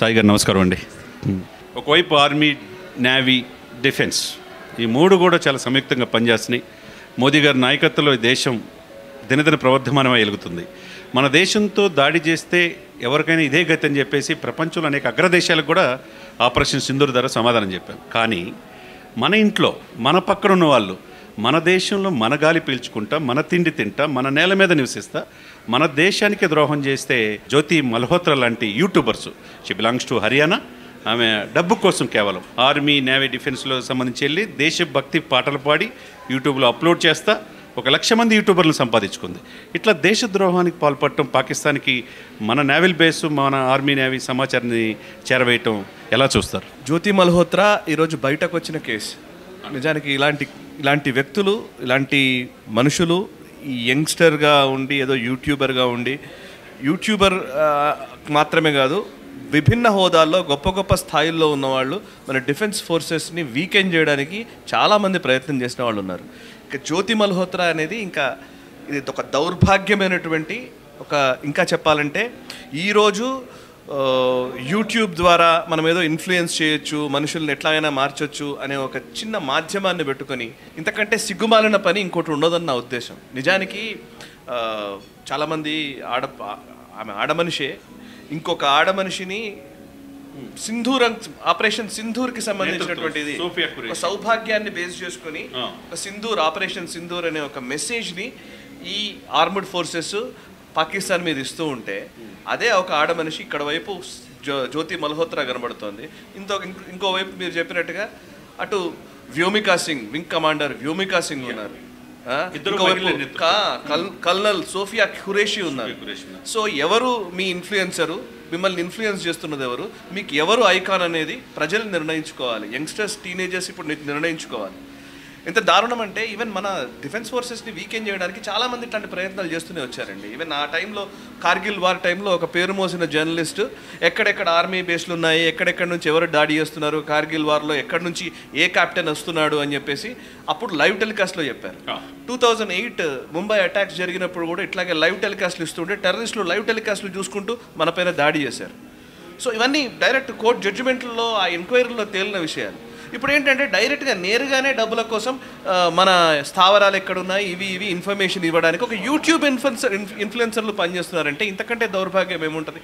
సాయి గారు నమస్కారం అండి. ఒకవైపు ఆర్మీ, నేవీ, డిఫెన్స్ ఈ మూడు కూడా చాలా సంయుక్తంగా పనిచేస్తున్నాయి. మోదీ గారి నాయకత్వంలో ఈ దేశం దినదిన ప్రవర్ధమానమై వెలుగుతుంది. మన దేశంతో దాడి చేస్తే ఎవరికైనా ఇదే గతి అని చెప్పేసి ప్రపంచంలో అనేక అగ్రదేశాలకు కూడా ఆపరేషన్ సింధూర్ ద్వారా సమాధానం చెప్పాం. కానీ మన ఇంట్లో మన పక్కన ఉన్న వాళ్ళు మన దేశంలో మన గాలి పీల్చుకుంటా, మన తిండి తింటా, మన నేల మీద నివసిస్తా మన దేశానికి ద్రోహం చేస్తే జ్యోతి మల్హోత్రా లాంటి YouTubers, she belongs to Haryana, ఆమె డబ్బు కోసం కేవలం ఆర్మీ, నేవీ, డిఫెన్స్లో సంబంధించి వెళ్ళి దేశభక్తి పాటలు పాడి యూట్యూబ్లో అప్లోడ్ చేస్తా 1,00,000 మంది యూట్యూబర్లను సంపాదించుకుంది. ఇట్లా దేశద్రోహానికి పాల్పడటం, పాకిస్తాన్కి మన నేవల్ బేసు, మన ఆర్మీ, నేవీ సమాచారాన్ని చేరవేయటం ఎలా చూస్తారు? జ్యోతి మల్హోత్రా ఈరోజు బయటకు వచ్చిన కేసు. నిజానికి ఇలాంటి వ్యక్తులు, ఇలాంటి మనుషులు ఈ యంగ్స్టర్గా ఉండి ఏదో యూట్యూబర్ మాత్రమే కాదు, విభిన్న హోదాల్లో గొప్ప గొప్ప స్థాయిల్లో ఉన్నవాళ్ళు మన డిఫెన్స్ ఫోర్సెస్ని వీకెండ్ చేయడానికి చాలామంది ప్రయత్నం చేసిన వాళ్ళు ఉన్నారు. ఇక జ్యోతి మల్హోత్రా అనేది ఇది ఒక దౌర్భాగ్యమైనటువంటి ఇంకా చెప్పాలంటే ఈరోజు యూట్యూబ్ ద్వారా మనం ఏదో ఇన్ఫ్లుయెన్స్ చేయొచ్చు, మనుషుల్ని ఎట్లాగైనా మార్చొచ్చు అనే ఒక చిన్న మాధ్యమాన్ని పెట్టుకొని ఇంతకంటే సిగ్గుమాలిన పని ఇంకోటి ఉండదని నా ఉద్దేశం. నిజానికి చాలామంది ఆమె ఆడమనిషే ఇంకొక ఆడమనిషిని ఆపరేషన్ సింధూర్కి సంబంధించినటువంటిది సౌభాగ్యాన్ని బేస్ చేసుకొని ఆపరేషన్ సింధూర్ అనే ఒక మెసేజ్ని ఈ ఆర్మ్డ్ ఫోర్సెస్ పాకిస్తాన్ మీద ఇస్తూ ఉంటే అదే ఒక ఆడమనిషి ఇక్కడ వైపు జ్యోతి మల్హోత్రా కనబడుతోంది. ఇంకోవైపు మీరు చెప్పినట్టుగా అటు వ్యోమికా సింగ్, వింగ్ కమాండర్ వ్యోమికా సింగ్ ఉన్నారు, కల్నల్ సోఫియా ఖురేషి ఉన్నారు. సో ఎవరు మీ ఇన్ఫ్లుయెన్సరు, మిమ్మల్ని ఇన్ఫ్లుయెన్స్ చేస్తున్నది ఎవరు, మీకు ఎవరు ఐకాన్ అనేది ప్రజలు నిర్ణయించుకోవాలి. యంగ్స్టర్స్, టీనేజర్స్ ఇప్పుడు నిర్ణయించుకోవాలి. ఎంత దారుణం అంటే ఈవెన్ మన డిఫెన్స్ ఫోర్సెస్ని వీకెండ్ చేయడానికి చాలామంది ఇట్లాంటి ప్రయత్నాలు చేస్తూనే వచ్చారండి. ఈవెన్ ఆ టైంలో కార్గిల్ వార్ టైంలో ఒక పేరు మోసిన జర్నలిస్టు ఎక్కడెక్కడ ఆర్మీ బేస్లు ఉన్నాయి, ఎక్కడెక్కడి నుంచి ఎవరు దాడి చేస్తున్నారు, కార్గిల్ వార్లో ఎక్కడి నుంచి ఏ కెప్టెన్ వస్తున్నాడు అని చెప్పేసి అప్పుడు లైవ్ టెలికాస్ట్లో చెప్పారు. 2008 ముంబై అటాక్స్ జరిగినప్పుడు కూడా ఇట్లాగే లైవ్ టెలికాస్ట్లు ఇస్తుంటే టెర్రరిస్టులు లైవ్ టెలికాస్ట్లు చూసుకుంటూ మన పైన దాడి చేశారు. సో ఇవన్నీ డైరెక్ట్ కోర్ట్ జడ్జిమెంట్లో ఆ ఎంక్వైరీలో తేలిన విషయాలు. ఇప్పుడు ఏంటంటే డైరెక్ట్గా నేరుగానే డబ్బుల కోసం మన స్థావరాలు ఎక్కడున్నాయి ఇవి ఇన్ఫర్మేషన్ ఇవ్వడానికి ఒక యూట్యూబ్ ఇన్ఫ్లుయెన్సర్లు పనిచేస్తున్నారంటే ఇంతకంటే దౌర్భాగ్యం ఏముంటుంది?